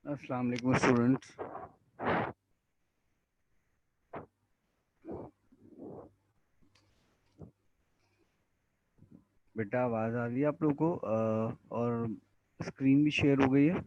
अस्सलाम वालेकुम स्टूडेंट्स। बेटा आवाज़ आ रही है आप लोगों को? और स्क्रीन भी शेयर हो गई है।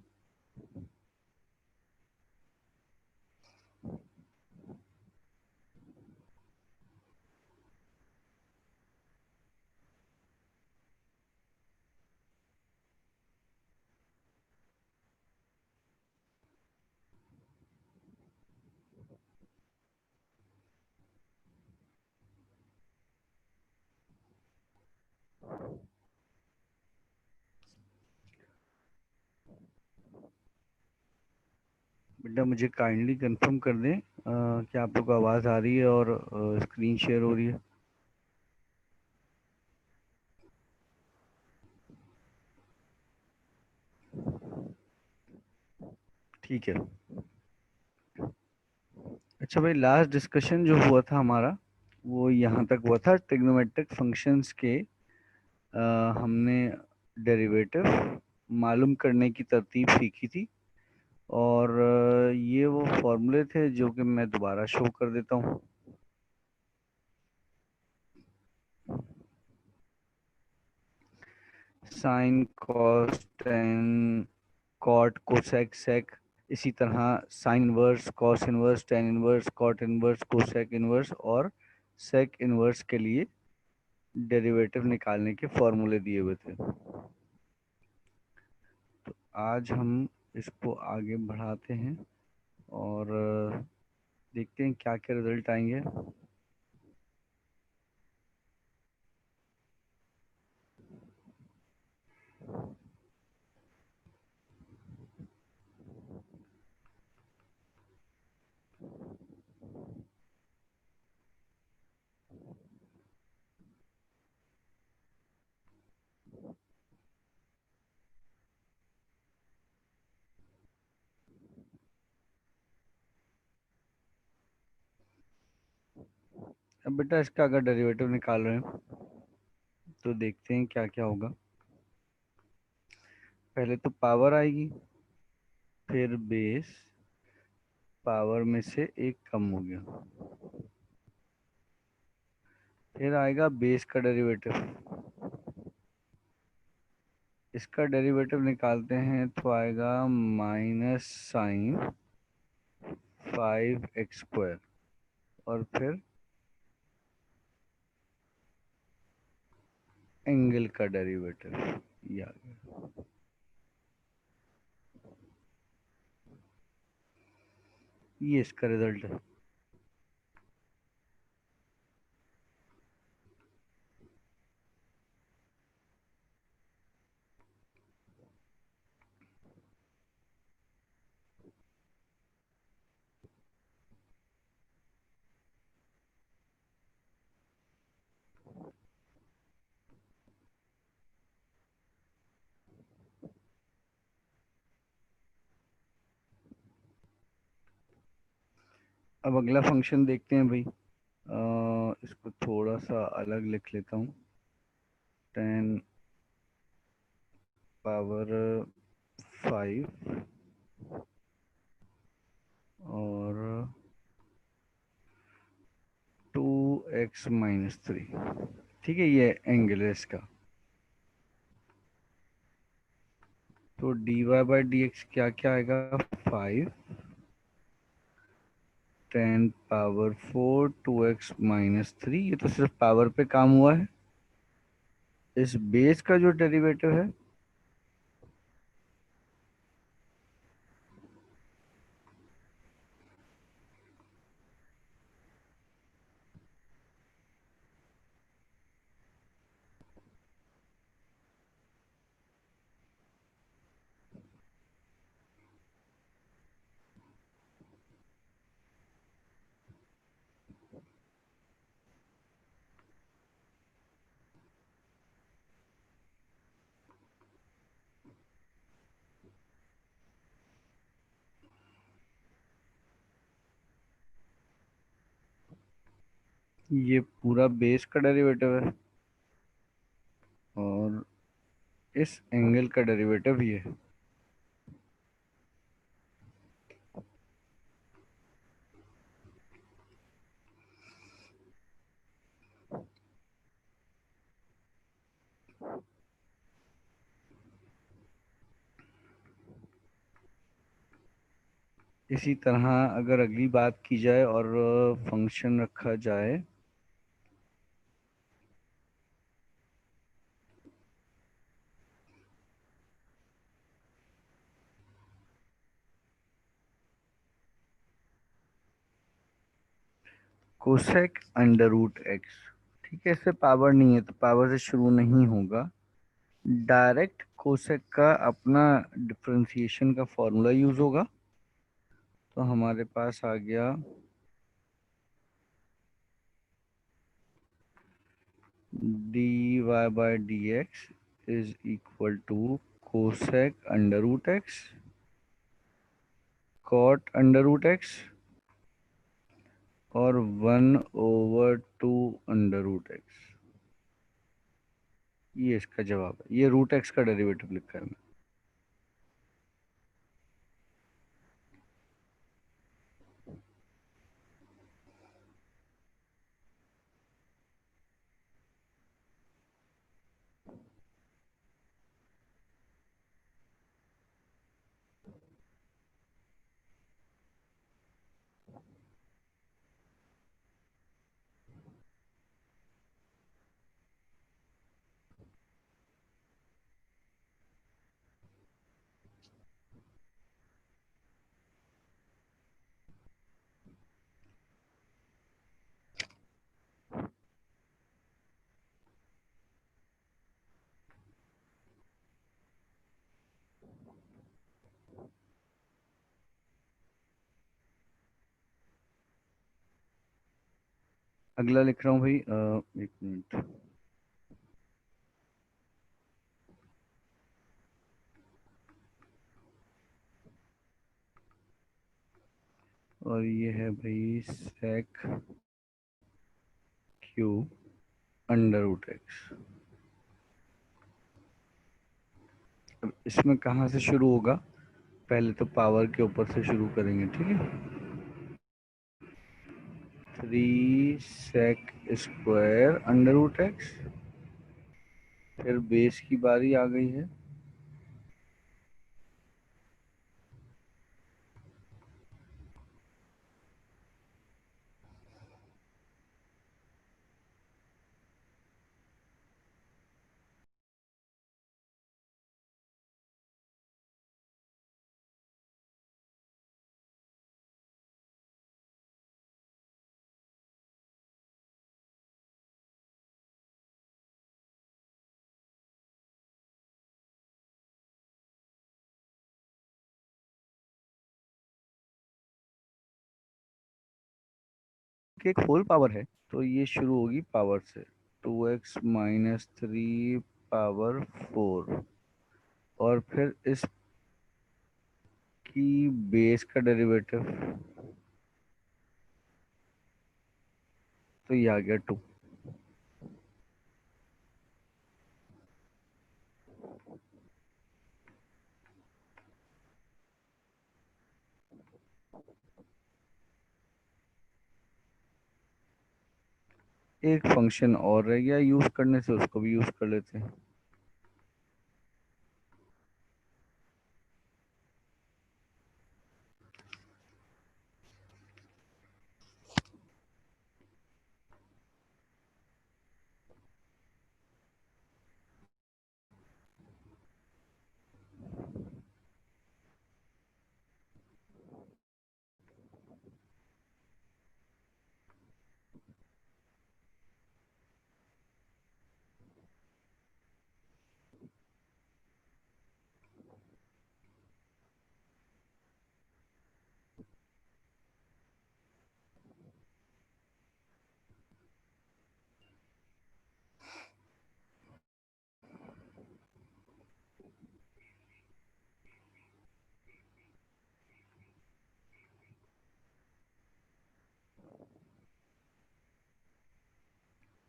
बेटा मुझे काइंडली कंफर्म कर दें कि आप लोगों को आवाज़ आ रही है और स्क्रीन शेयर हो रही है। ठीक है। अच्छा भाई, लास्ट डिस्कशन जो हुआ था हमारा वो यहाँ तक हुआ था। ट्रिग्नोमेट्रिक फंक्शंस के हमने डेरिवेटिव मालूम करने की तरतीब सीखी थी। और ये वो फॉर्मूले थे जो कि मैं दोबारा शो कर देता हूँ। Sine cos tan cot cosec sec, इसी तरह sine inverse cos inverse tan inverse cot inverse cosec inverse और सेक इनवर्स के लिए डेरिवेटिव निकालने के फॉर्मूले दिए हुए थे। तो आज हम इसको आगे बढ़ाते हैं और देखते हैं क्या क्या रिजल्ट आएंगे। अब बेटा इसका अगर डेरिवेटिव निकाल रहे हैं तो देखते हैं क्या क्या होगा। पहले तो पावर आएगी, फिर बेस, पावर में से एक कम हो गया, फिर आएगा बेस का डेरिवेटिव। इसका डेरिवेटिव निकालते हैं तो आएगा माइनस साइन 5x² और फिर एंगल का डेरिवेटिव। ये आ गया। ये इसका रिजल्ट है। अब अगला फंक्शन देखते हैं भाई। इसको थोड़ा सा अलग लिख लेता हूँ। 10⁵ और 2x−3। ठीक है, ये एंगल है इसका। तो dy/dx क्या क्या आएगा? 5 10⁴ 2x−3। ये तो सिर्फ पावर पे काम हुआ है। इस बेस का जो डेरिवेटिव है ये पूरा बेस का डेरिवेटिव है और इस एंगल का डेरिवेटिव ये है। इसी तरह अगर अगली बात की जाए और फंक्शन रखा जाए कोसेक अंडर रूट एक्स। ठीक है, इससे पावर नहीं है तो पावर से शुरू नहीं होगा। डायरेक्ट कोसेक का अपना डिफरेंशिएशन का फॉर्मूला यूज होगा। तो हमारे पास आ गया dy by dx is equal to cosec under root x cot under root x और 1/2 अंडर रूट एक्स। ये इसका जवाब है। ये रूट एक्स का डेरिवेटिव लिखा है। अगला लिख रहा हूँ भाई, एक मिनट। और ये है भाई sec cube under root x. अब इसमें कहाँ से शुरू होगा? पहले तो पावर के ऊपर से शुरू करेंगे, ठीक है। 3 sec² अंडर रूट एक्स। फिर बेस की बारी आ गई है। कि एक होल पावर है तो ये शुरू होगी पावर से। 2x - 3 power 4। और फिर इसकी बेस का डेरिवेटिव, तो ये आ गया 2। एक फंक्शन और रह गया यूज करने से, उसको भी यूज कर लेते हैं।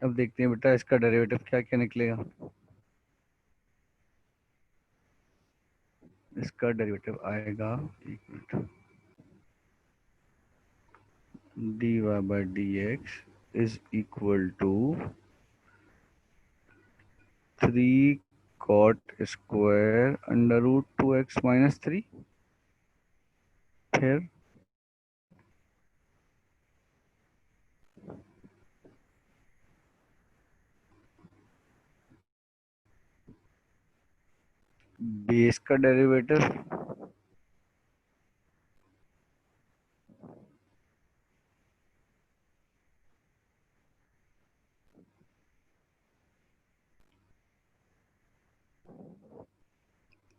अब देखते हैं बेटा इसका डेरिवेटिव क्या क्या निकलेगा। इसका डेरिवेटिव आएगा, एक मिनट, dy/dx is equal to 3 cot² under root 2x - 3। फिर बेस का डेरिवेटिव,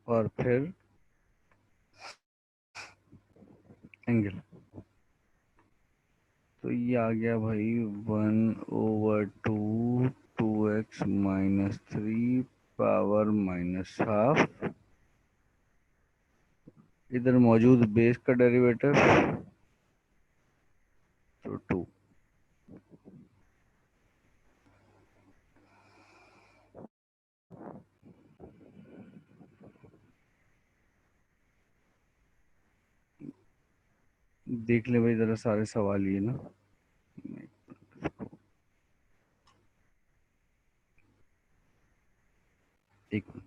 और फिर एंगल। तो ये आ गया भाई 1/2 2x minus 3 power minus half. इधर मौजूद बेस का डेरिवेटिव तो 2। देख ले भाई जरा सारे सवाल ये ना। एक मिनट।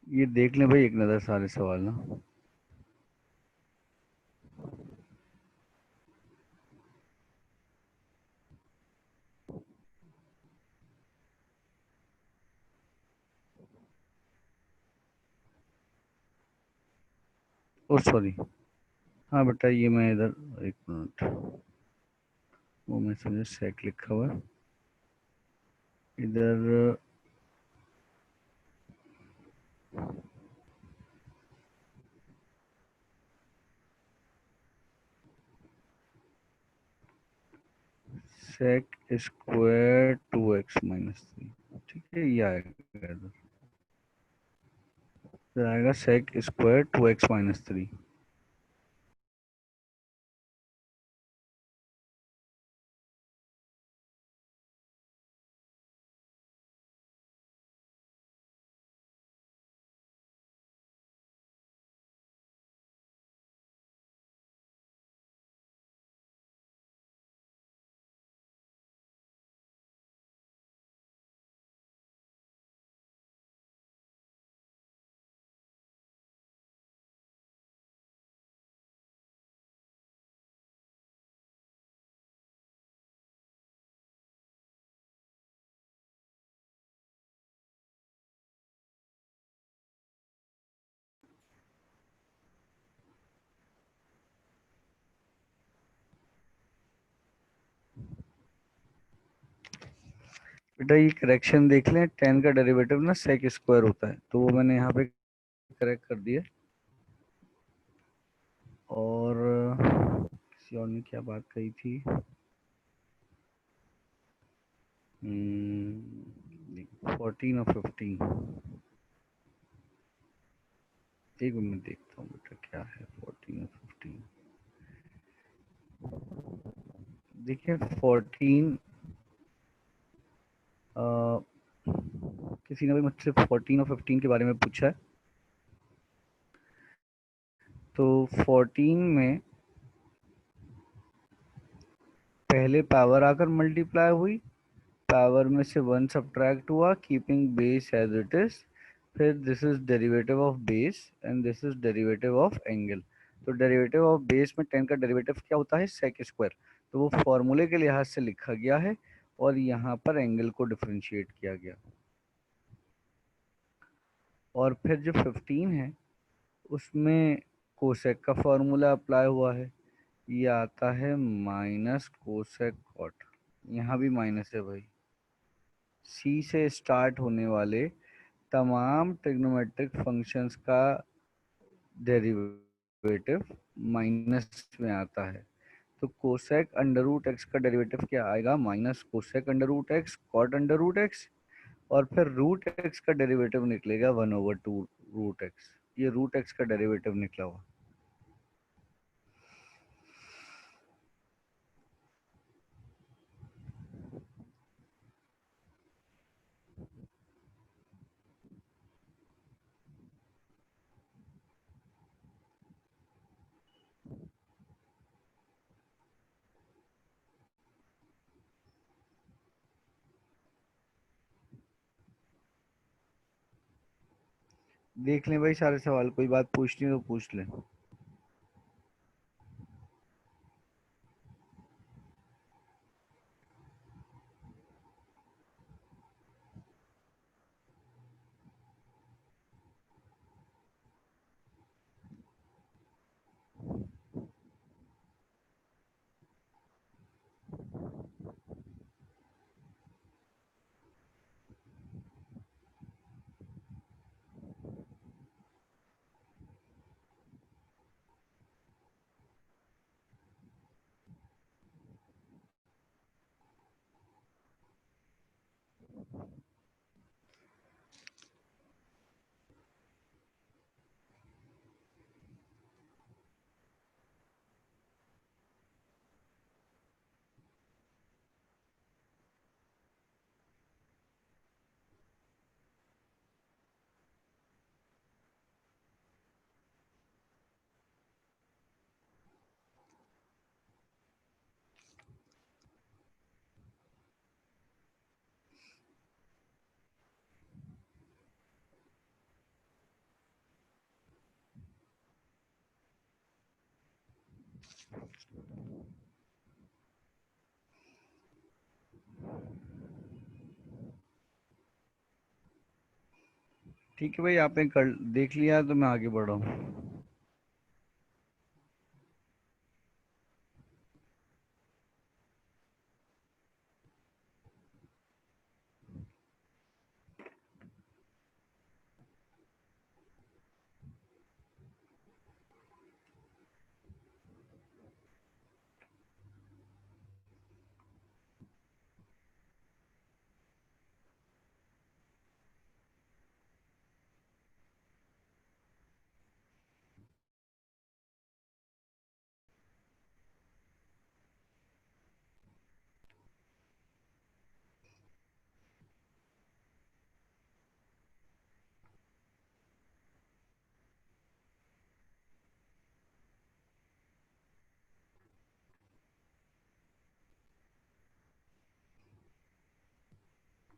ये देख ले भाई एक नज़र सारे सवाल ना। ओ सॉरी। हाँ बेटा ये मैं इधर एक मिनट, वो मैं समझा सेक लिखा हुआ है इधर। Sec square 2x minus 3। ठीक है ये आएगा इधर। इधर आएगा सेक स्क्वायर 2x माइनस 3। बेटा ये करेक्शन देख लें, 10 का डेरिवेटिव ना सेक स्क्वायर होता है, तो वो मैंने यहाँ पे करेक्ट कर दिया। और किसी और ने क्या बात कही थी? 14 और 15। एक मिनट देखता हूँ बेटा क्या है 14 और 15। देखिए 14, किसी ने भी मुझसे 14 और 15 के बारे में पूछा है। तो 14 में पहले पावर आकर मल्टीप्लाई हुई, पावर में से 1 सब्ट्रैक्ट हुआ, keeping base as it is. फिर this is derivative of base and this is derivative of angle. तो डेरिवेटिव ऑफ बेस में 10 का डेरिवेटिव क्या होता है? Sec square. तो वो फॉर्मूले के लिहाज से लिखा गया है और यहाँ पर एंगल को डिफरेंशिएट किया गया। और फिर जो 15 है उसमें कोसेक का फॉर्मूला अप्लाई हुआ है। ये आता है माइनस कोसेक कॉट। यहाँ भी माइनस है भाई। सी से स्टार्ट होने वाले तमाम ट्रिग्नोमेट्रिक फंक्शंस का डेरिवेटिव माइनस में आता है। तो कोसेक अंडर रूट एक्स का डेरिवेटिव क्या आएगा? Minus cosec under root x cot under root x. और फिर रूट एक्स का डेरिवेटिव निकलेगा 1/2 रूट एक्स। ये रूट एक्स का डेरिवेटिव निकला हुआ। देख लें भाई सारे सवाल, कोई बात पूछनी हो तो पूछ लें। ठीक है भाई, आपने कर देख लिया तो मैं आगे बढ़ रहा हूँ।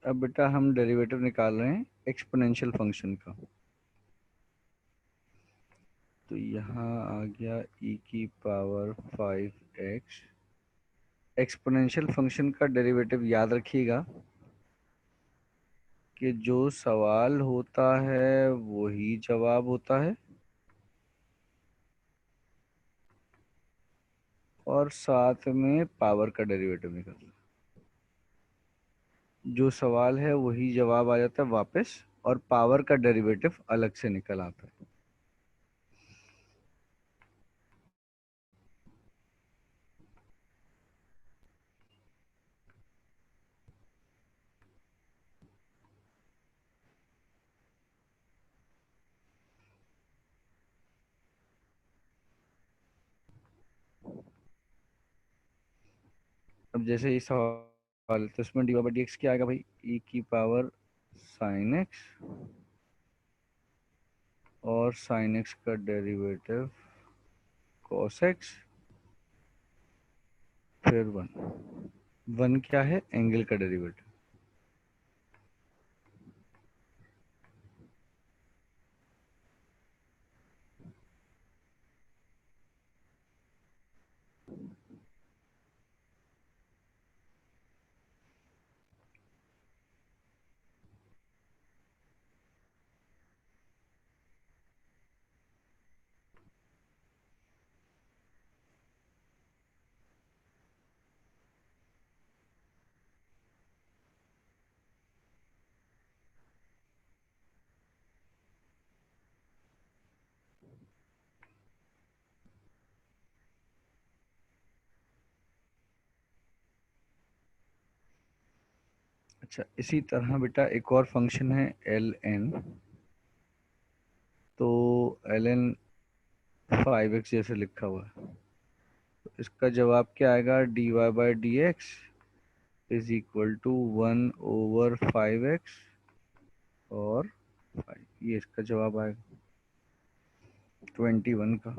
अब बेटा हम डेरिवेटिव निकाल रहे हैं एक्सपोनेंशियल फंक्शन का। तो यहाँ आ गया e की पावर 5x। एक्सपोनेंशियल फंक्शन का डेरिवेटिव याद रखिएगा कि जो सवाल होता है वही जवाब होता है, और साथ में पावर का डेरिवेटिव निकलता है। जो सवाल है वही जवाब आ जाता है वापस, और पावर का डेरिवेटिव अलग से निकल आता है। अब जैसे ये सवाल है, तो इसमें डी बाई डी एक्स क्या आएगा भाई? ई की पावर साइन एक्स, और साइन एक्स का डेरिवेटिव कॉस एक्स, फिर वन। वन क्या है? एंगल का डेरिवेटिव। अच्छा, इसी तरह बेटा एक और फंक्शन है एल एन। तो एल एन 5x जैसे लिखा हुआ है, तो इसका जवाब क्या आएगा? D y by d x is equal to 1/5x और 5। ये इसका जवाब आएगा 21 का।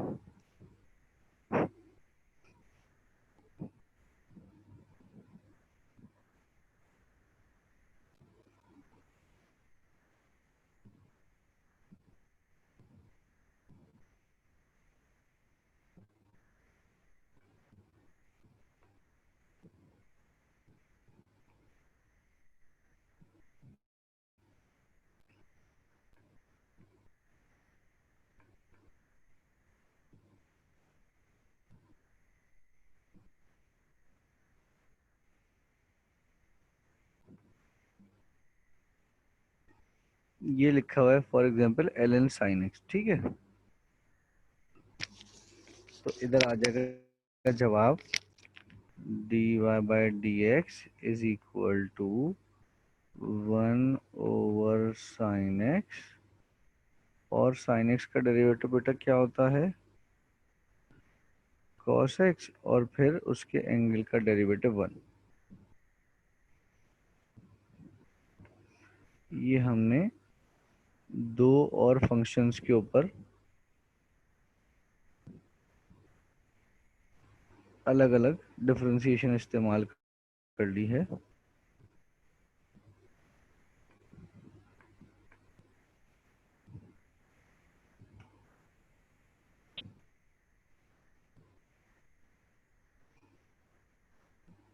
ये लिखा हुआ है for example L N sine x, ठीक है। तो इधर आ जाएगा जवाब dy by d x is equal to 1/sin x, और sin x का डेरिवेटिव बेटा क्या होता है, cos x, और फिर उसके एंगल का डेरिवेटिव 1। ये हमने दो और फंक्शंस के ऊपर अलग अलग डिफरेंशिएशन इस्तेमाल कर ली है।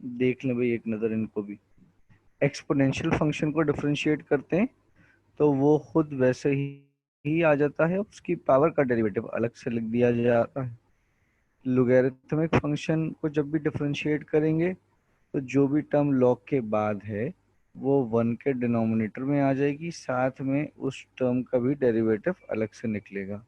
देख लें भाई एक नज़र इनको भी। एक्सपोनेंशियल फंक्शन को डिफरेंशिएट करते हैं तो वो खुद वैसे ही आ जाता है, उसकी पावर का डेरिवेटिव अलग से लिख दिया जाता है। लोगैरिथमिक फंक्शन को जब भी डिफरेंशिएट करेंगे तो जो भी टर्म लॉग के बाद है वो 1 के डिनोमिनेटर में आ जाएगी, साथ में उस टर्म का भी डेरिवेटिव अलग से निकलेगा।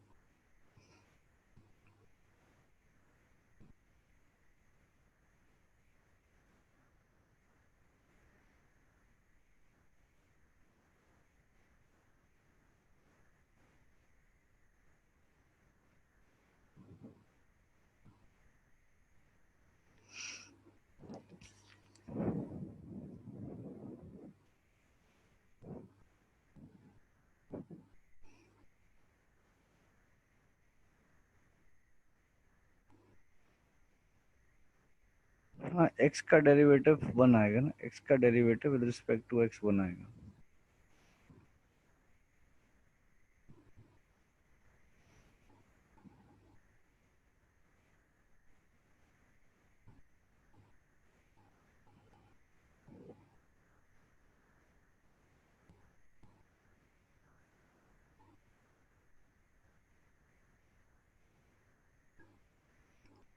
हाँ, x का डेरिवेटिव 1 आएगा ना, x का derivative with respect to x 1 आएगा।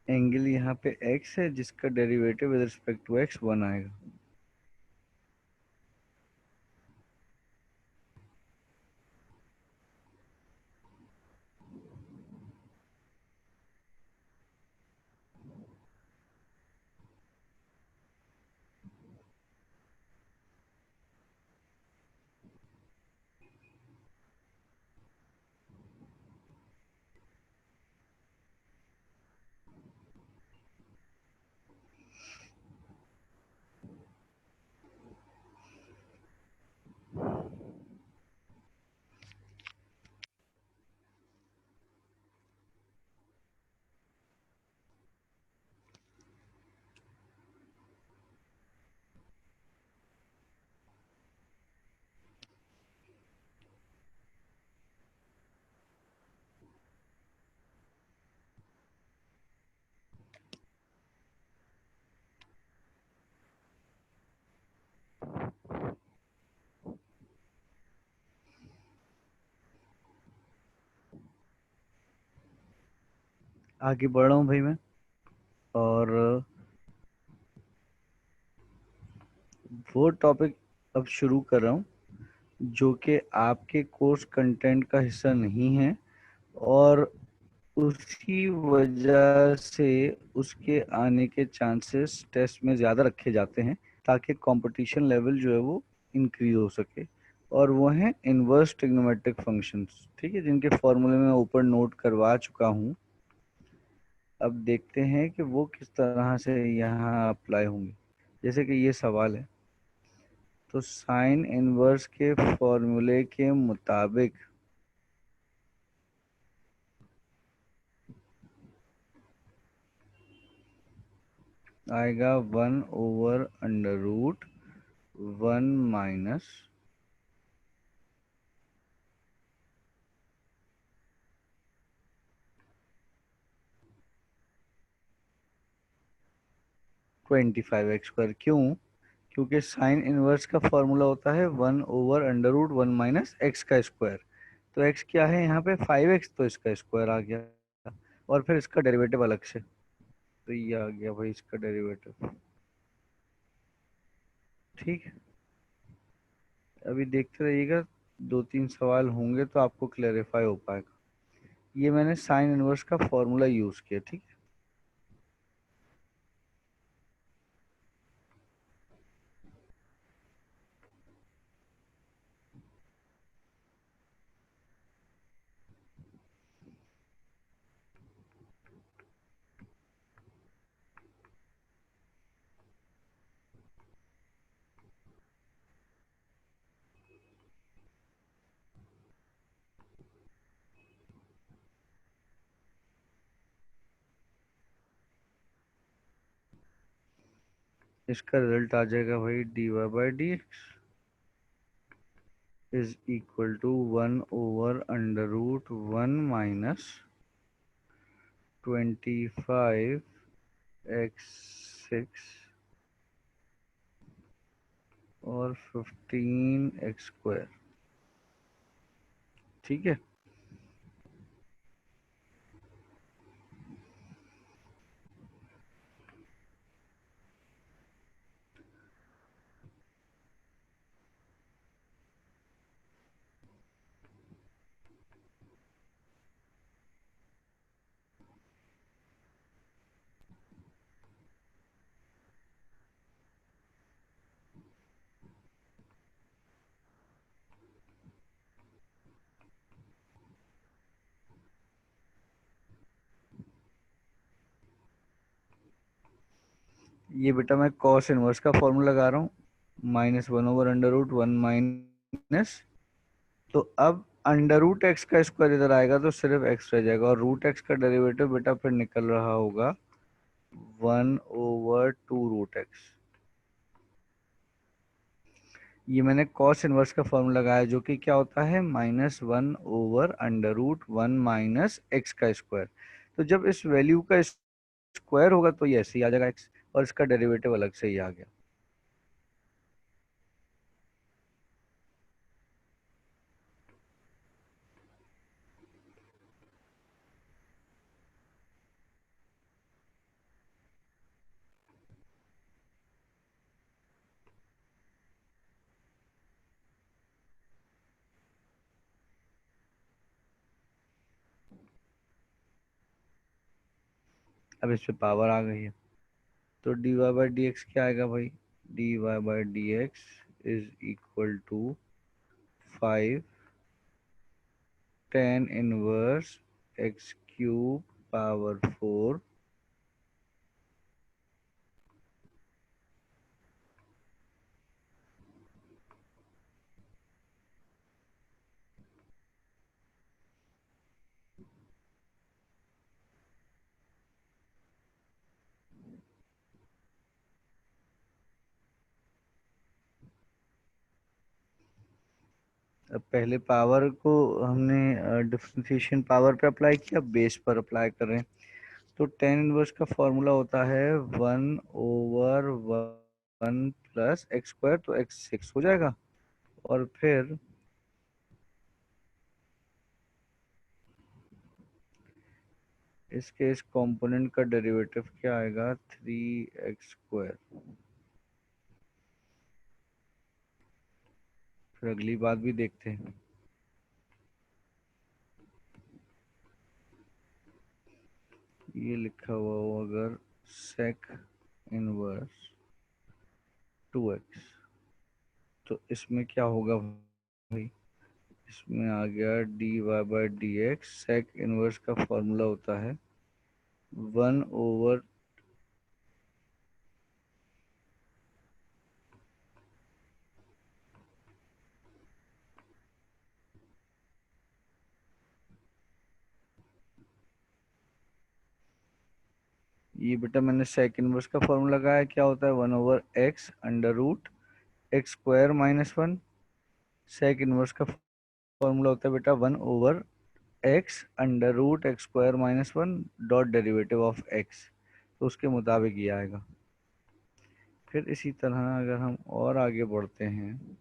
एंगल यहाँ पे x है जिसका derivative with respect to x 1 आएगा। आगे बढ़ रहा हूँ भाई मैं, और वो टॉपिक अब शुरू कर रहा हूँ जो कि आपके कोर्स कंटेंट का हिस्सा नहीं है, और उसी वजह से उसके आने के चांसेस टेस्ट में ज़्यादा रखे जाते हैं ताकि कंपटीशन लेवल जो है वो इंक्रीज हो सके। और वो हैं इनवर्स ट्रिग्नोमेट्रिक फंक्शंस, ठीक है, जिनके फॉर्मूले में ऊपर नोट करवा चुका हूँ। अब देखते हैं कि वो किस तरह से यहाँ अप्लाई होंगे। जैसे कि ये सवाल है, तो साइन इनवर्स के फॉर्मूले के मुताबिक आएगा 1/√1 माइनस 25x²। क्यों? क्योंकि साइन इनवर्स का फॉर्मूला होता है 1/√1 माइनस एक्स का स्क्वायर। तो x क्या है यहाँ पे 5x, तो इसका स्क्वायर आ गया, और फिर इसका डेरिवेटिव अलग से, तो ये आ गया भाई इसका डेरिवेटिव। ठीक है, अभी देखते रहिएगा, दो तीन सवाल होंगे तो आपको क्लेरिफाई हो पाएगा। ये मैंने साइन इनवर्स का फॉर्मूला यूज किया, ठीक है। इसका रिजल्ट आ जाएगा भाई dy by d x is equal to 1/√1 - 25x6 और 15x², ठीक है। ये बेटा मैं कॉस इनवर्स का फॉर्मूला लगा रहा हूँ, -1/√1 माइनस, तो अब √x का स्क्वायर इधर आएगा तो सिर्फ x रह जाएगा, और √x का डेरिवेटिव बेटा फिर निकल रहा होगा 1/2√x। ये मैंने कॉस इनवर्स का फॉर्मूला लगाया, जो कि क्या होता है -1/√1 माइनस x का स्क्वायर। तो जब इस वैल्यू का स्क्वायर होगा तो ये ऐसे ही आ जाएगा x, और इसका डेरिवेटिव अलग से ही आ गया। अब इस पे पावर आ गई है, तो dy बाई डी एक्स क्या आएगा भाई, dy by d x is equal to 5 tan 1 x³ power 4। अब पहले पावर को हमने डिफरेंशिएशन पावर पे अप्लाई किया, बेस पर अप्लाई कर रहे हैं। तो टेन इनवर्स का फॉर्मूला होता है 1/1 प्लस एक्स स्क्वायर, तो एक्स 6 हो जाएगा, और फिर इसके इस कंपोनेंट का डेरिवेटिव क्या आएगा 3x²। फिर अगली बात भी देखते हैं। ये लिखा हुआ हो अगर sec इनवर्स 2x, तो इसमें क्या होगा भाई, इसमें आ गया dy by d x. Sec inverse का फॉर्मूला होता है 1/, ये बेटा मैंने सेक इनवर्स का फॉर्मूला लगाया, क्या होता है 1/x√x² - 1। सेक इनवर्स का फॉर्मूला होता है बेटा 1/x√x² - 1 dot derivative of x, तो उसके मुताबिक ये आएगा। फिर इसी तरह अगर हम और आगे बढ़ते हैं,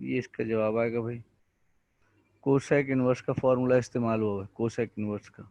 ये इसका जवाब आएगा भाई। कोसेक इनवर्स का फॉर्मूला इस्तेमाल हुआ है, कोसेक इनवर्स का।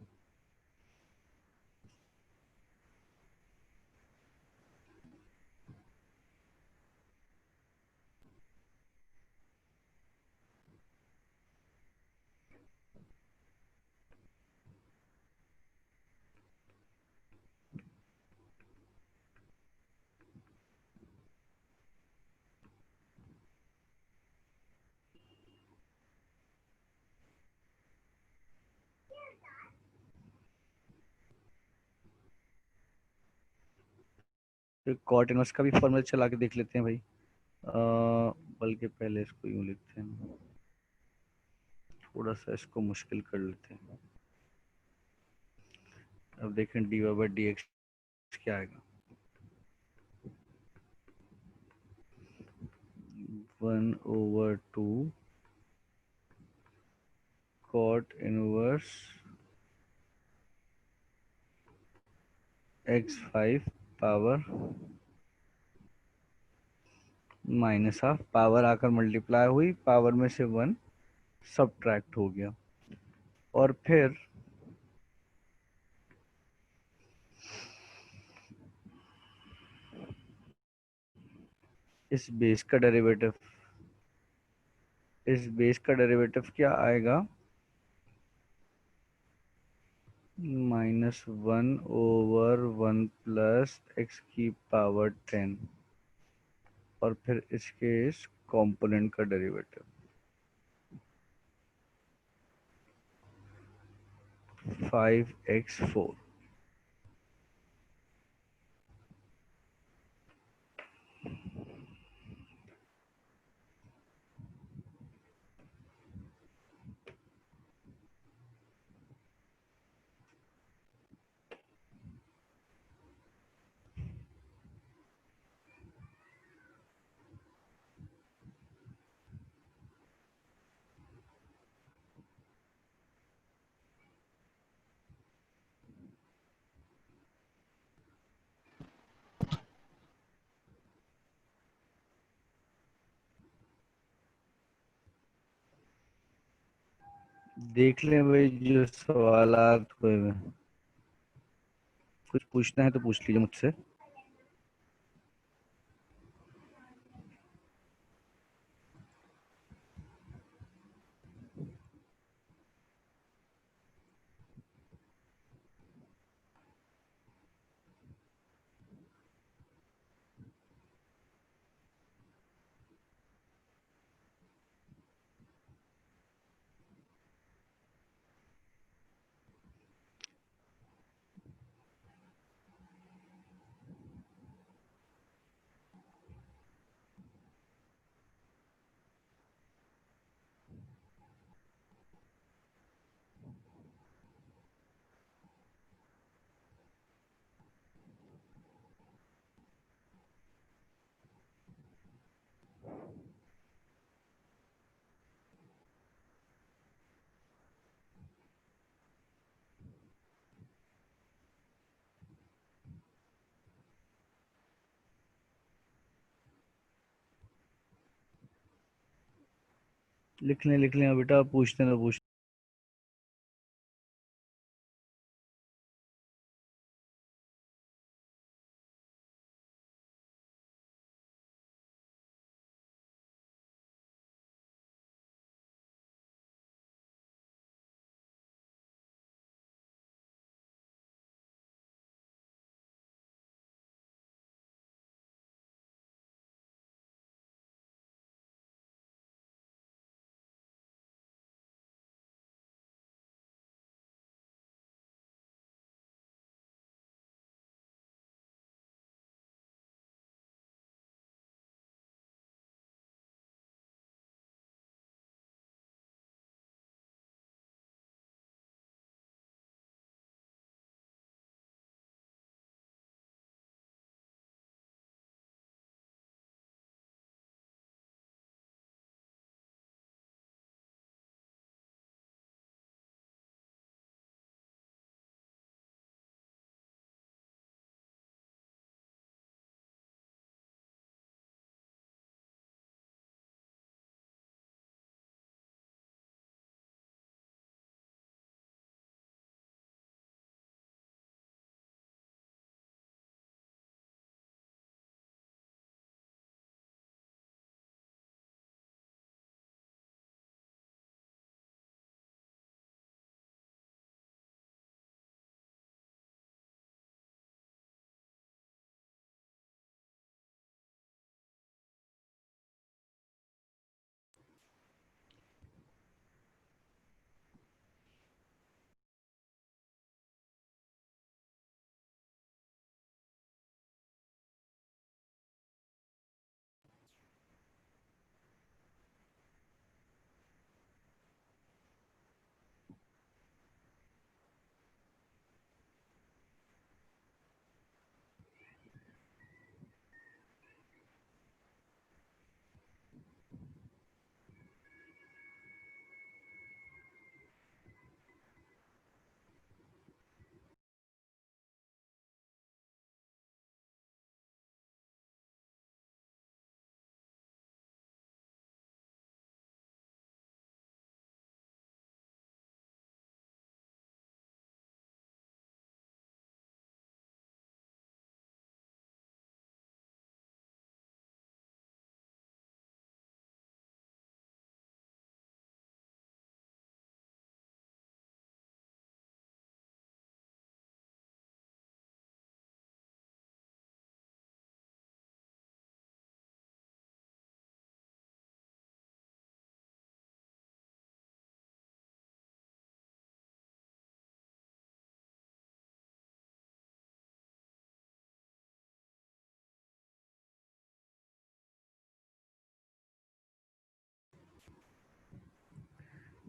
फिर कॉट इनवर्स का भी फॉर्मूला चला के देख लेते हैं भाई। बल्कि पहले इसको यूं लिखते हैं, थोड़ा सा इसको मुश्किल कर लेते हैं। अब देखें d y by d x क्या आएगा। 1/2 cot inverse x5 power minus half, power आकर मल्टीप्लाई हुई, पावर में से 1 सब्ट्रैक्ट हो गया। और फिर इस बेस का डेरिवेटिव, इस बेस का डेरिवेटिव क्या आएगा, -1/1 प्लस एक्स की पावर 10, और फिर इसके इस कंपोनेंट का डेरिवेटिव 5x4। देख लें भाई, जो सवालात हुए हैं, कुछ पूछना है तो पूछ लीजिए मुझसे। लिख लें बेटा, पूछते ना पूछ।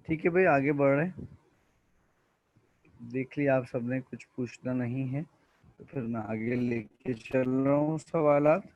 ठीक है भाई, आगे बढ़ रहे हैं। देख लिया आप सबने, कुछ पूछना नहीं है तो फिर मैं आगे लेके चल रहा हूँ सवालात।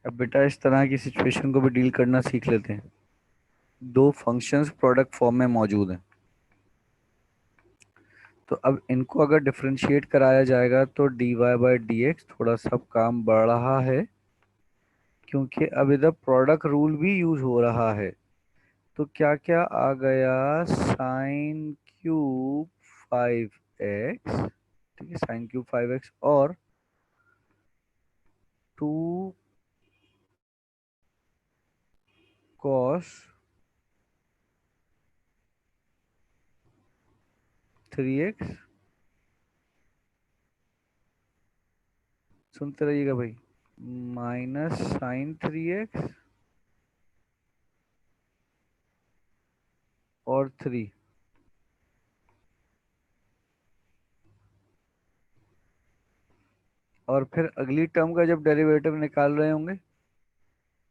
अब बेटा इस तरह की सिचुएशन को भी डील करना सीख लेते हैं। दो फंक्शंस प्रोडक्ट फॉर्म में मौजूद हैं, तो अब इनको अगर डिफरेंशिएट कराया जाएगा तो dy बाई डी एक्स, थोड़ा सा काम बढ़ रहा है क्योंकि अब इधर प्रोडक्ट रूल भी यूज हो रहा है। तो क्या क्या आ गया, साइन क्यूब 5x, ठीक है, साइन क्यूब 5x और 2 कॉस 3x। सुनते रहिएगा भाई, माइनस साइन 3x और 3। और फिर अगली टर्म का जब डेरिवेटिव निकाल रहे होंगे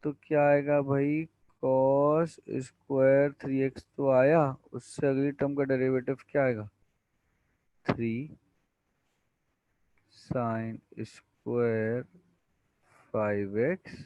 तो क्या आएगा भाई, कॉस स्क्वायर 3x तो आया, उससे अगली टर्म का डेरिवेटिव क्या आएगा, 3 sine square 5x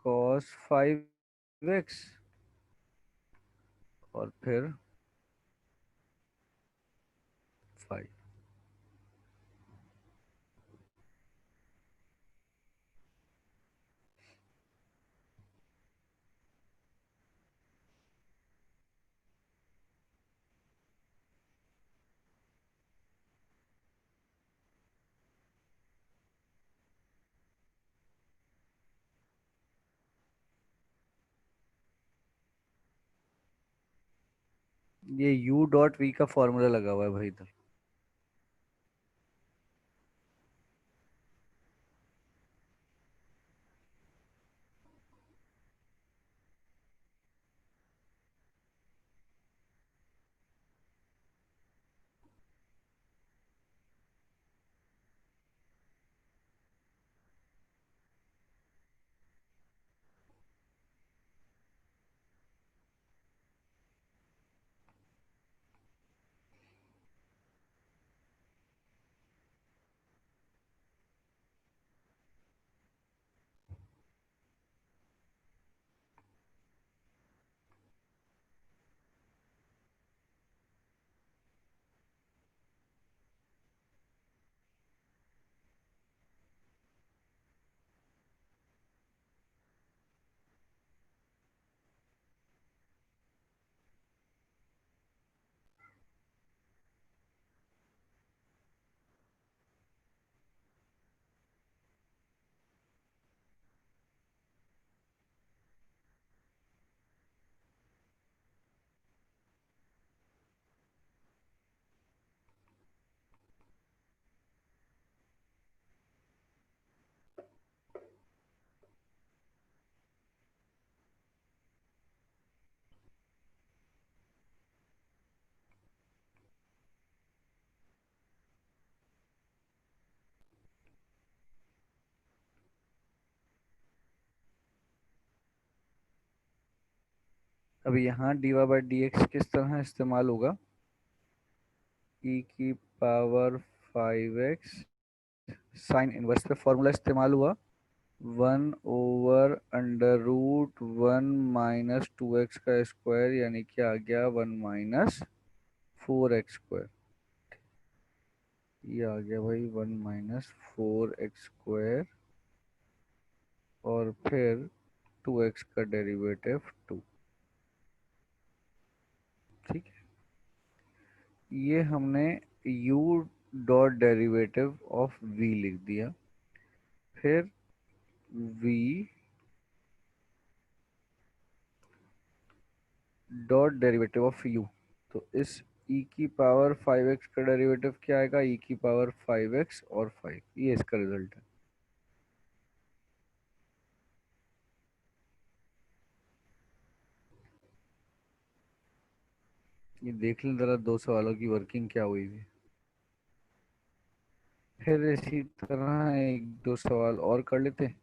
cos 5x और फिर 5। ये u डॉट v का फॉर्मूला लगा हुआ है भाई इधर। अब यहाँ dy बाई डी एक्स किस तरह इस्तेमाल होगा, e की पावर 5x साइन इनवर्स पे फॉर्मूला इस्तेमाल हुआ, 1/√1 माइनस 2x का स्क्वायर, यानी कि आ गया 1 माइनस 4x²। ये आ गया भाई 1 माइनस 4x², और फिर 2x का डेरिवेटिव 2। ठीक है, ये हमने u dot derivative of v लिख दिया। फिर v dot derivative of u, तो इस e की पावर 5x का डेरिवेटिव क्या आएगा, e की पावर 5x और 5, ये इसका रिजल्ट है। ये देख लें जरा दो सवालों की वर्किंग क्या हुई थी। फिर इसी तरह एक दो सवाल और कर लेते हैं।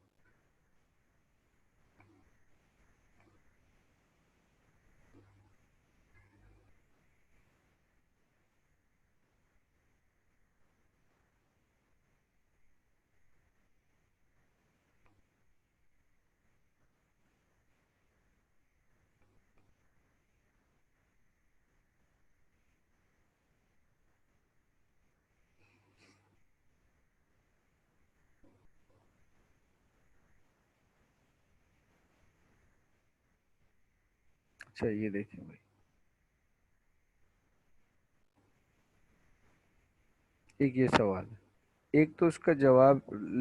अच्छा ये देखें भाई, एक ये सवाल है। एक तो इसका जवाब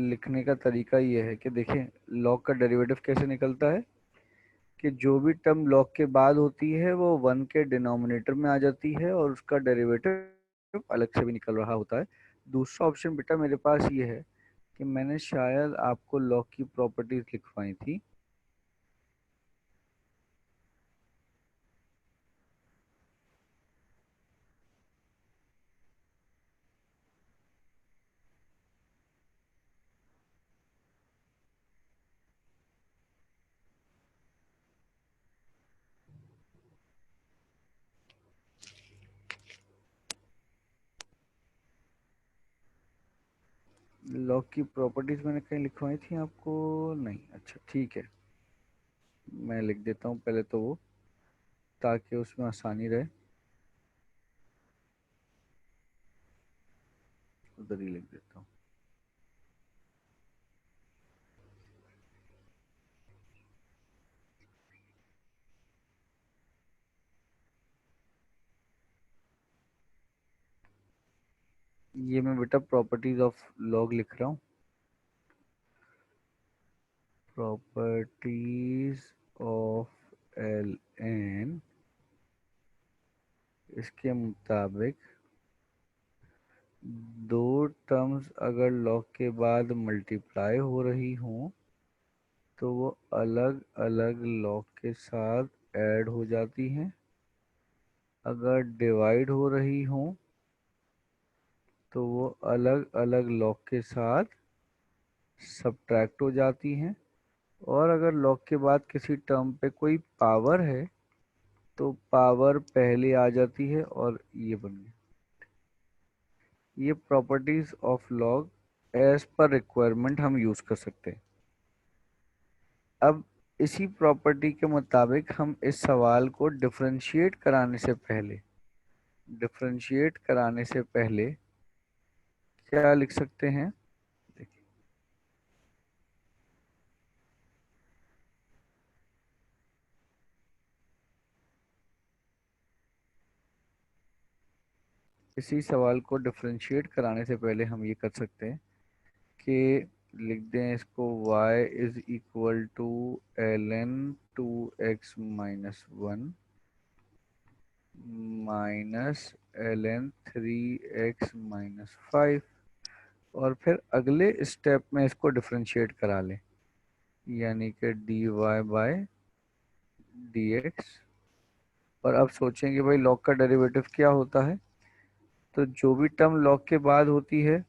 लिखने का तरीका ये है कि देखें लॉग का डेरिवेटिव कैसे निकलता है, कि जो भी टर्म लॉग के बाद होती है वो 1 के डिनोमिनेटर में आ जाती है और उसका डेरिवेटिव अलग से भी निकल रहा होता है। दूसरा ऑप्शन बेटा मेरे पास ये है कि मैंने शायद आपको लॉग की प्रॉपर्टीज लिखवाई थी। लॉग की प्रॉपर्टीज मैंने कहीं लिखवाई थी आपको, नहीं, अच्छा ठीक है, मैं लिख देता हूँ पहले तो वो, ताकि उसमें आसानी रहे। उधर ही लिख देता हूँ। ये मैं बेटा प्रॉपर्टीज ऑफ लॉग लिख रहा हूँ। प्रॉपर्टीज ऑफ एल एन, इसके मुताबिक दो टर्म्स अगर लॉग के बाद मल्टीप्लाई हो रही हों तो वो अलग अलग लॉग के साथ ऐड हो जाती हैं। अगर डिवाइड हो रही हों तो वो अलग अलग लॉग के साथ सब्ट्रैक्ट हो जाती हैं। और अगर लॉग के बाद किसी टर्म पे कोई पावर है तो पावर पहले आ जाती है, और ये बन गया। ये properties of log as per requirement हम यूज कर सकते हैं। अब इसी प्रॉपर्टी के मुताबिक हम इस सवाल को डिफरेंशिएट कराने से पहले क्या लिख सकते हैं, देखिए इसी सवाल को डिफरेंशिएट कराने से पहले हम ये कर सकते हैं कि लिख दें इसको y is equal to ln 2x minus 1 minus ln 3x minus 5, और फिर अगले स्टेप में इसको डिफरेंशिएट करा लें, यानी कि dy बाय dx। और अब सोचेंगे भाई लॉग का डेरिवेटिव क्या होता है, तो जो भी टर्म लॉग के बाद होती है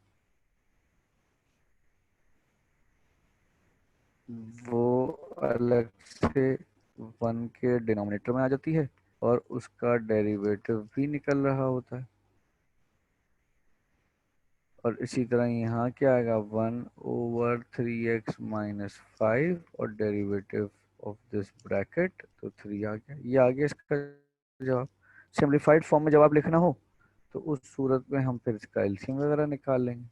वो अलग से वन के डिनोमिनेटर में आ जाती है और उसका डेरिवेटिव भी निकल रहा होता है। और इसी तरह यहाँ क्या आएगा, 1/3x - 5 और डेरिवेटिव ऑफ दिस ब्रैकेट, तो 3 आ गया। ये आ गया इसका जवाब। सिंप्लीफाइड फॉर्म में जवाब लिखना हो तो उस सूरत में हम फिर इसका एलसीएम वगैरह निकाल लेंगे।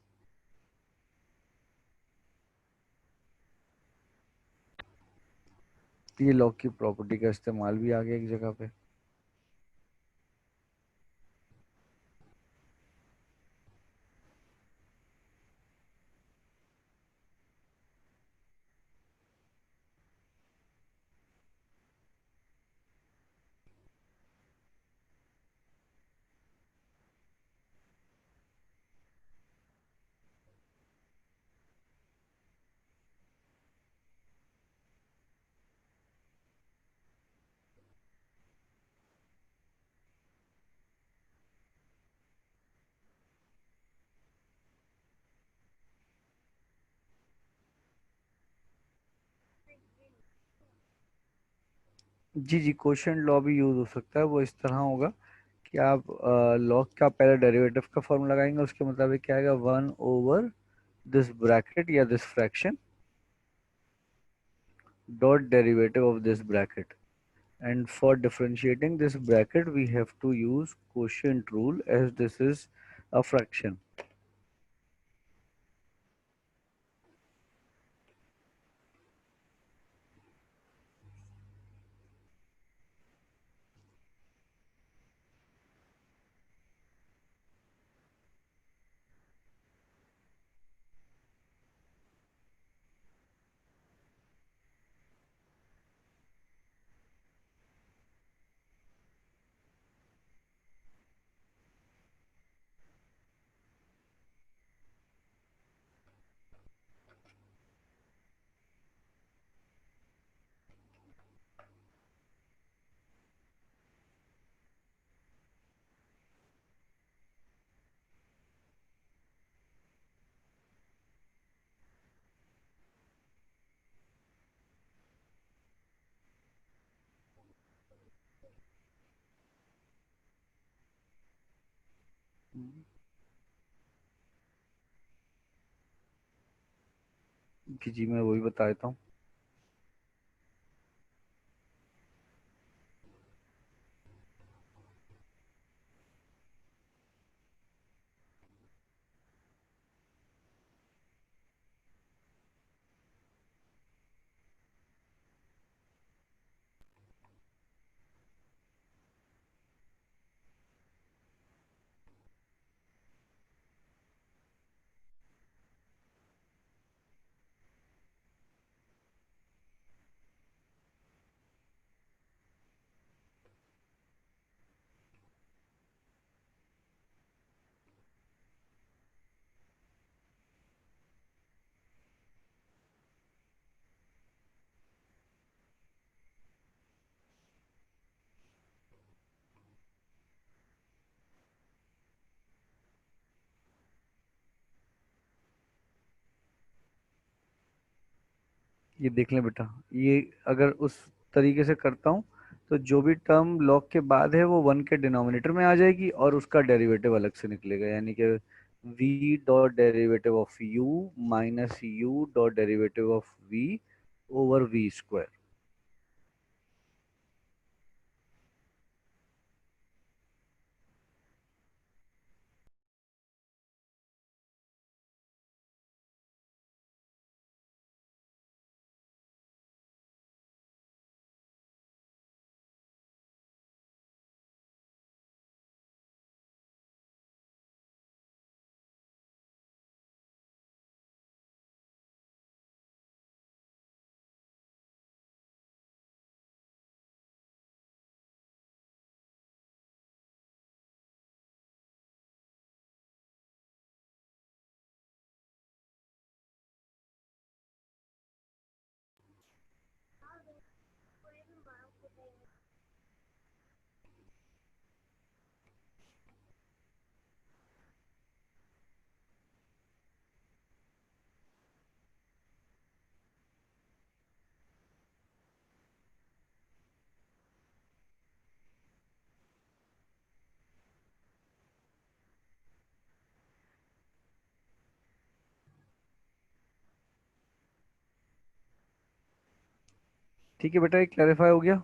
ये लॉग की प्रॉपर्टी का इस्तेमाल भी आ गया एक जगह पे। जी जी, क्वोशिएंट लॉ भी यूज हो सकता है। वो इस तरह होगा कि आप लॉग का पहले डेरिवेटिव का फॉर्मूला लगाएंगे, उसके मुताबिक क्या आएगा, 1/, दिस ब्रैकेट या this fraction dot derivative of this bracket, and for differentiating this bracket we have to use quotient rule as this is a fraction. कि जी मैं वही बता देता हूँ। ये देख लें बेटा, ये अगर उस तरीके से करता हूँ तो जो भी टर्म लॉग के बाद है वो वन के डिनोमिनेटर में आ जाएगी और उसका डेरिवेटिव अलग से निकलेगा, यानी कि v dot derivative of u minus u dot derivative of v over v square. ठीक है बेटा, ये क्लैरिफाई हो गया।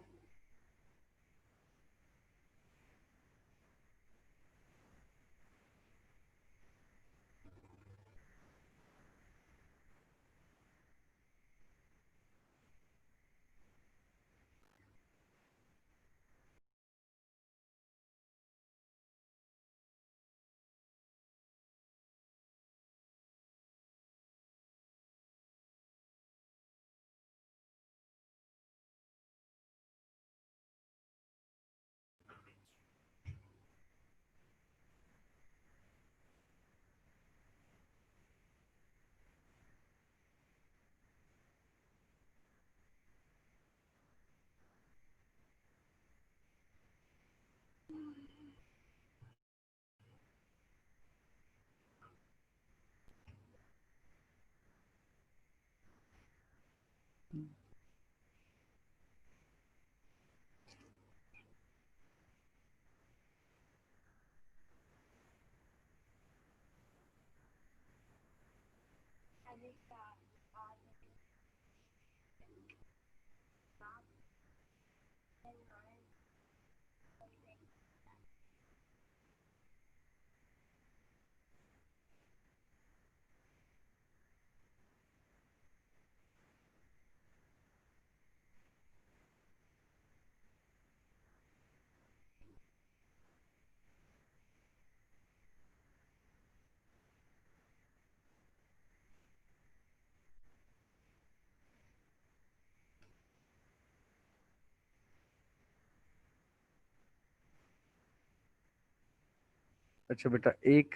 अच्छा बेटा, एक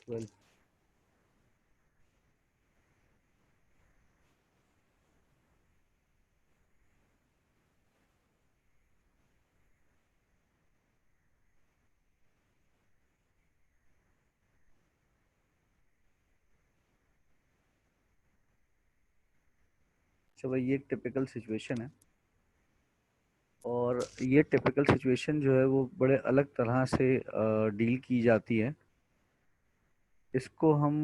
ट्वेल्व। चलो, ये एक टिपिकल सिचुएशन है, और ये टिपिकल सिचुएशन जो है वो बड़े अलग तरह से डील की जाती है। इसको हम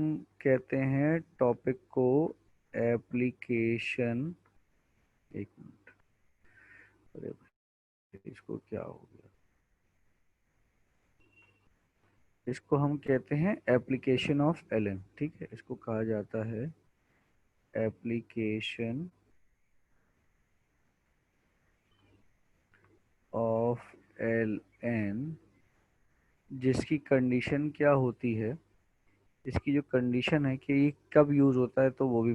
कहते हैं टॉपिक को एप्लीकेशन। एक मिनट, अरे भाई, इसको क्या हो गया? इसको हम कहते हैं एप्लीकेशन ऑफ एलएन। ठीक है, इसको कहा जाता है एप्लीकेशन ऑफ एलएन, जिसकी कंडीशन क्या होती है, इसकी जो कंडीशन है कि ये कब यूज होता है, तो वो भी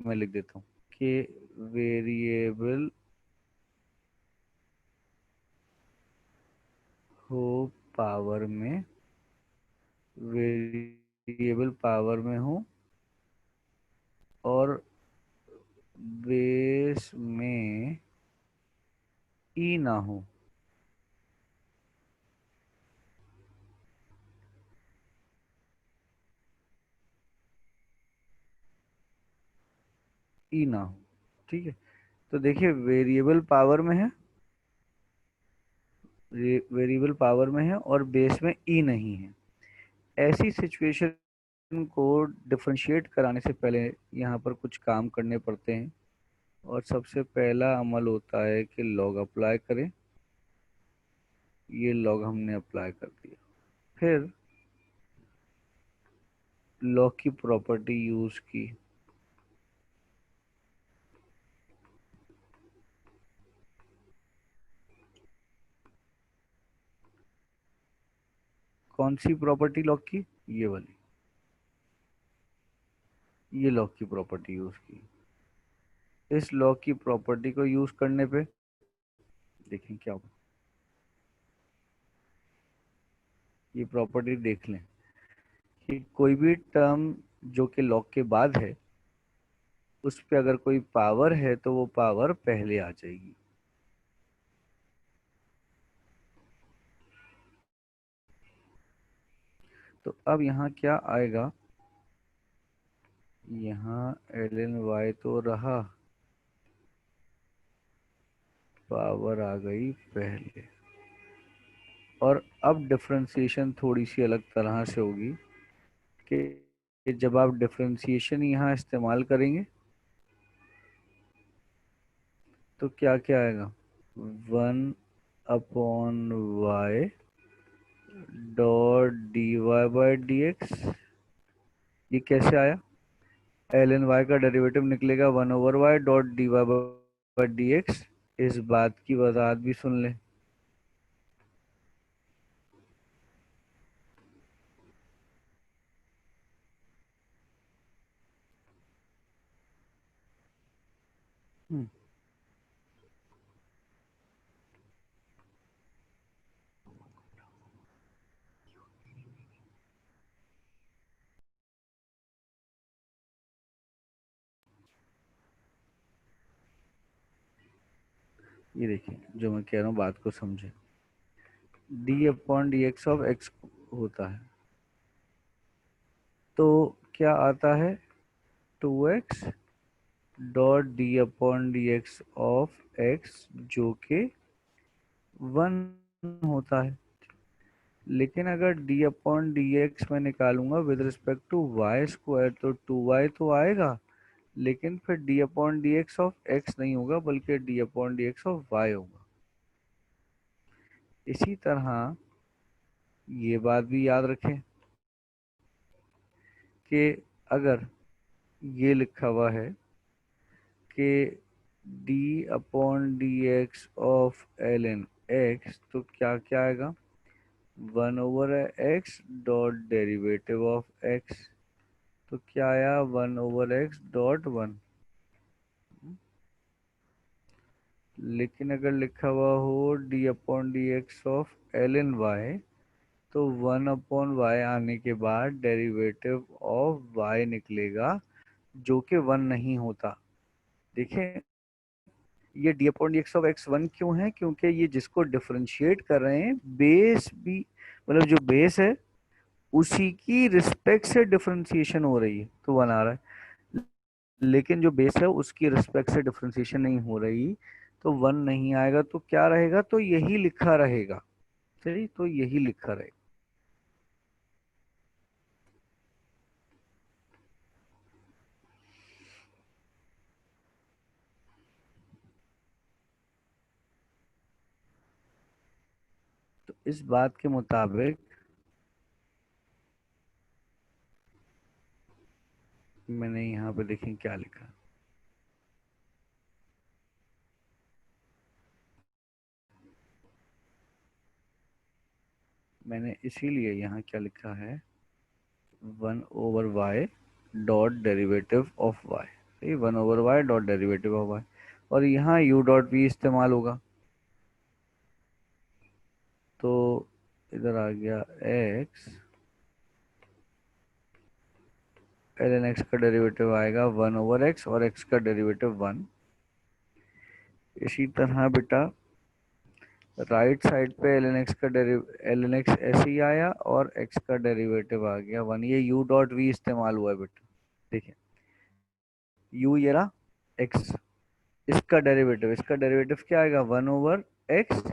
मैं लिख देता हूँ कि वेरिएबल हो पावर में, वेरिएबल पावर में हो और बेस में ई ना हो। ई ना हो, ठीक है। तो देखिए, वेरिएबल पावर में है, वेरिएबल पावर में है और बेस में ई नहीं है। ऐसी सिचुएशन को डिफरेंशिएट कराने से पहले यहाँ पर कुछ काम करने पड़ते हैं, और सबसे पहला अमल होता है कि लॉग अप्लाई करें। ये लॉग हमने अप्लाई कर दिया। फिर लॉग की प्रॉपर्टी यूज की, कौन सी प्रॉपर्टी लॉग की? ये वाली, ये लॉग की प्रॉपर्टी यूज की। इस लॉग की प्रॉपर्टी को यूज करने पे देखें क्या होगा। ये प्रॉपर्टी देख लें कि कोई भी टर्म जो कि लॉग के बाद है उस पे अगर कोई पावर है तो वो पावर पहले आ जाएगी। तो अब यहाँ क्या आएगा, यहाँ एल एन वाई तो रहा, पावर आ गई पहले। और अब डिफरेंशिएशन थोड़ी सी अलग तरह से होगी कि जब आप डिफरेंशिएशन यहाँ इस्तेमाल करेंगे तो क्या क्या आएगा, 1/y dot d y by d x. ये कैसे आया? एल एन वाई का डेरिवेटिव निकलेगा 1/y dot d y by d x. इस बात की वजाहत भी सुन लें। हम्म, ये देखिए जो मैं कह रहा हूँ बात को समझे। D upon d x of x होता है, तो क्या आता है, 2x dot D upon d x of x जो कि 1 होता है। लेकिन अगर डी अपॉन डी एक्स मैं निकालूंगा with respect to y square तो 2y तो आएगा, लेकिन फिर d upon d x of x नहीं होगा बल्कि d upon d x of y होगा। इसी तरह ये बात भी याद रखें कि अगर ये लिखा हुआ है कि d upon d x of L N x तो क्या क्या आएगा, 1/x dot derivative of x. तो क्या आया, 1/x डॉट 1। लेकिन अगर लिखा हुआ हो d upon d x of L N y तो 1/y आने के बाद डेरिवेटिव ऑफ y निकलेगा जो कि 1 नहीं होता। देखें ये D upon d x of x 1 क्यों है, क्योंकि ये जिसको डिफरेंशिएट कर रहे हैं बेस भी, मतलब जो बेस है उसी की रिस्पेक्ट से डिफरेंशिएशन हो रही है तो 1 आ रहा है। लेकिन जो बेस है उसकी रिस्पेक्ट से डिफरेंशिएशन नहीं हो रही तो 1 नहीं आएगा। तो क्या रहेगा, तो यही लिखा रहेगा। सही, तो यही लिखा रहेगा। तो इस बात के मुताबिक मैंने यहाँ पे देखें क्या लिखा, मैंने इसीलिए यहाँ क्या लिखा है, 1/y dot derivative of y। सही, 1/y dot derivative of y। और यहाँ u डॉट भी इस्तेमाल होगा। तो इधर आ गया x, एल एन एक्स का डेरिवेटिव आएगा 1/x और x का डेरिवेटिव 1। इसी तरह बेटा राइट साइड पे एल एन एक्स का एल एन एक्स ऐसे ही आया और x का डेरिवेटिव आ गया 1। ये u डॉट v इस्तेमाल हुआ है बेटा। देखिए u ये रहा x, इसका डेरिवेटिव क्या आएगा, 1/x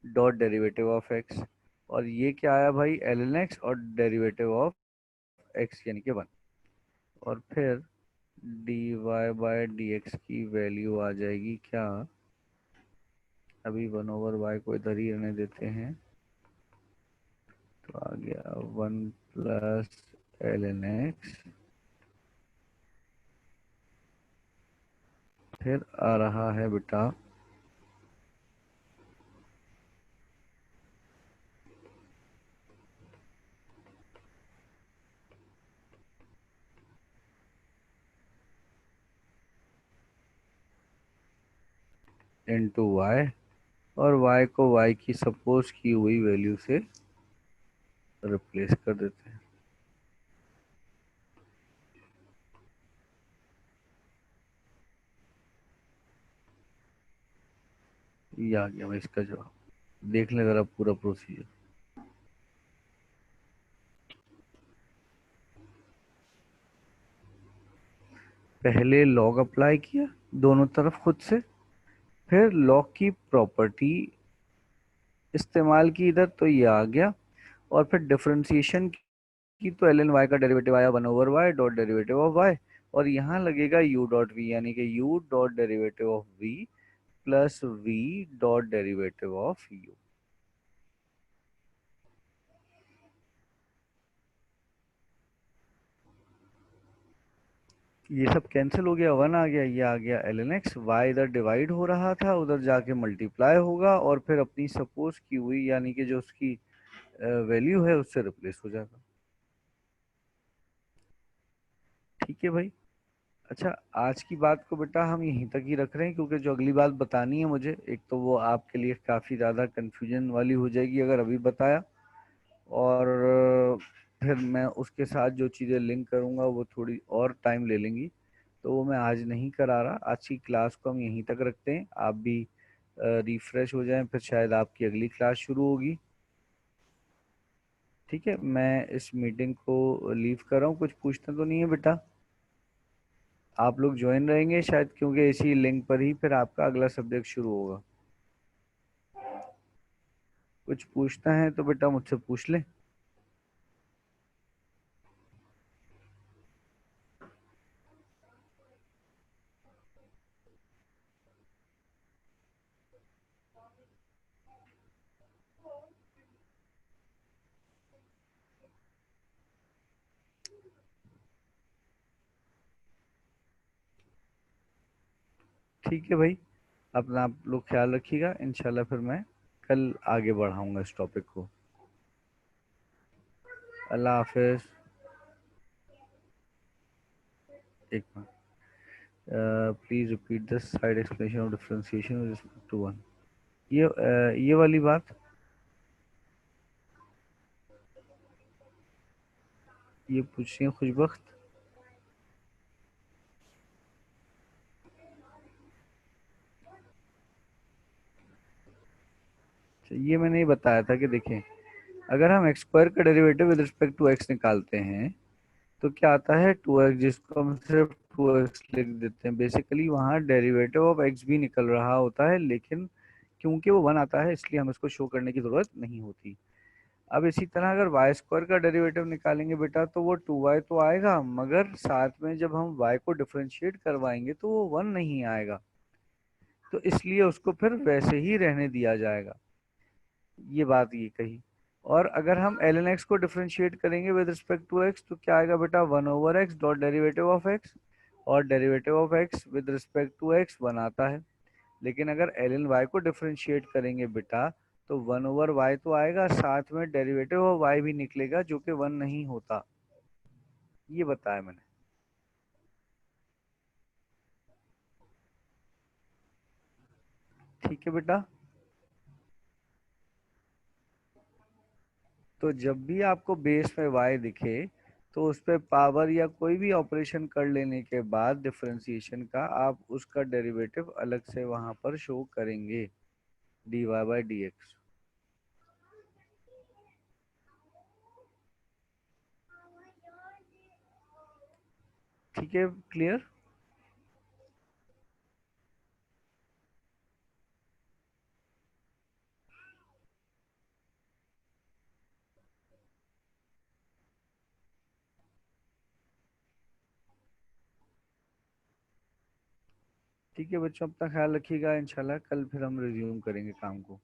dot derivative of x। और ये क्या आया भाई, एल एन एक्स और डेरिवेटिव ऑफ x यानी कि 1। और फिर d y by d x की वैल्यू आ जाएगी क्या, अभी 1/y को इधर ही रहने देते हैं। तो आ गया 1 प्लस एल एन एक्स, फिर आ रहा है बेटा इंटू वाई, और y को y की सपोज की हुई वैल्यू से रिप्लेस कर देते हैं। ये आ गया भाई इसका जवाब। देख लें जरा पूरा प्रोसीजर। पहले लॉग अप्लाई किया दोनों तरफ खुद से, फिर लॉग की प्रॉपर्टी इस्तेमाल की इधर, तो ये आ गया। और फिर डिफरेंशिएशन की, तो एल एन वाई का डेरिवेटिव आया 1/y dot derivative of y। और यहाँ लगेगा u डॉट वी, यानी कि u dot derivative of v plus v dot derivative of u। ये सब कैंसिल हो गया, वन आ गया, ये आ गया एल एन एक्स। वाई इधर डिवाइड हो रहा था, उधर जाके मल्टीप्लाई होगा, और फिर अपनी सपोज की हुई यानी कि जो उसकी वैल्यू है उससे रिप्लेस हो जाएगा। ठीक है भाई। अच्छा, आज की बात को बेटा हम यहीं तक ही रख रहे हैं, क्योंकि जो अगली बात बतानी है मुझे, एक तो वो आपके लिए काफ़ी ज़्यादा कन्फ्यूजन वाली हो जाएगी अगर अभी बताया, और फिर मैं उसके साथ जो चीज़ें लिंक करूँगा वो थोड़ी और टाइम ले लेंगी, तो वो मैं आज नहीं करा रहा। आज की क्लास को हम यहीं तक रखते हैं, आप भी रिफ्रेश हो जाएं, फिर शायद आपकी अगली क्लास शुरू होगी। ठीक है, मैं इस मीटिंग को लीव कर रहा हूँ। कुछ पूछना तो नहीं है बेटा? आप लोग ज्वाइन रहेंगे शायद, क्योंकि इसी लिंक पर ही फिर आपका अगला सब्जेक्ट शुरू होगा। कुछ पूछना है तो बेटा मुझसे पूछ ले। ठीक है भाई, अपना आप लोग ख्याल रखिएगा। इंशाल्लाह फिर मैं कल आगे बढ़ाऊंगा इस टॉपिक को। अल्लाह हाफिज। एक मिनट, please repeat the side explanation of differentiation with respect to one. ये वाली बात, ये पूछ रही है खुशबख्त। ये मैंने ही बताया था कि देखें, अगर हम एक्स स्क्वायर का derivative with respect to x निकालते हैं तो क्या आता है 2x, जिसको हम सिर्फ 2x लिख देते हैं। बेसिकली वहाँ डेरिवेटिव ऑफ x भी निकल रहा होता है, लेकिन क्योंकि वो 1 आता है इसलिए हम इसको शो करने की जरूरत नहीं होती। अब इसी तरह अगर वाई स्क्वायर का डेरिवेटिव निकालेंगे बेटा, तो वो 2y तो आएगा, मगर साथ में जब हम y को डिफरेंशिएट करवाएंगे तो वो 1 नहीं आएगा, तो इसलिए उसको फिर वैसे ही रहने दिया जाएगा। ये बात ये कही। और अगर हम एल एन एक्स को डिफरेंशिएट करेंगे विद रिस्पेक्ट टू एक्स, तो क्या आएगा बेटा 1/x dot derivative of X, और derivative of X with respect to X 1 आता है। लेकिन अगर एल एन वाई को डिफरेंशिएट करेंगे बेटा, तो 1/y तो आएगा, साथ में डेरिवेटिव ऑफ y भी निकलेगा जो कि 1 नहीं होता। ये बताया मैंने। ठीक है बेटा। तो जब भी आपको बेस में y दिखे, तो उस पर पावर या कोई भी ऑपरेशन कर लेने के बाद डिफरेंशिएशन का, आप उसका डेरिवेटिव अलग से वहां पर शो करेंगे, dy बाई डी एक्स। ठीक है, क्लियर। ठीक है बच्चों, अपना ख्याल रखिएगा। इंशाल्लाह कल फिर हम रिज्यूम करेंगे काम को।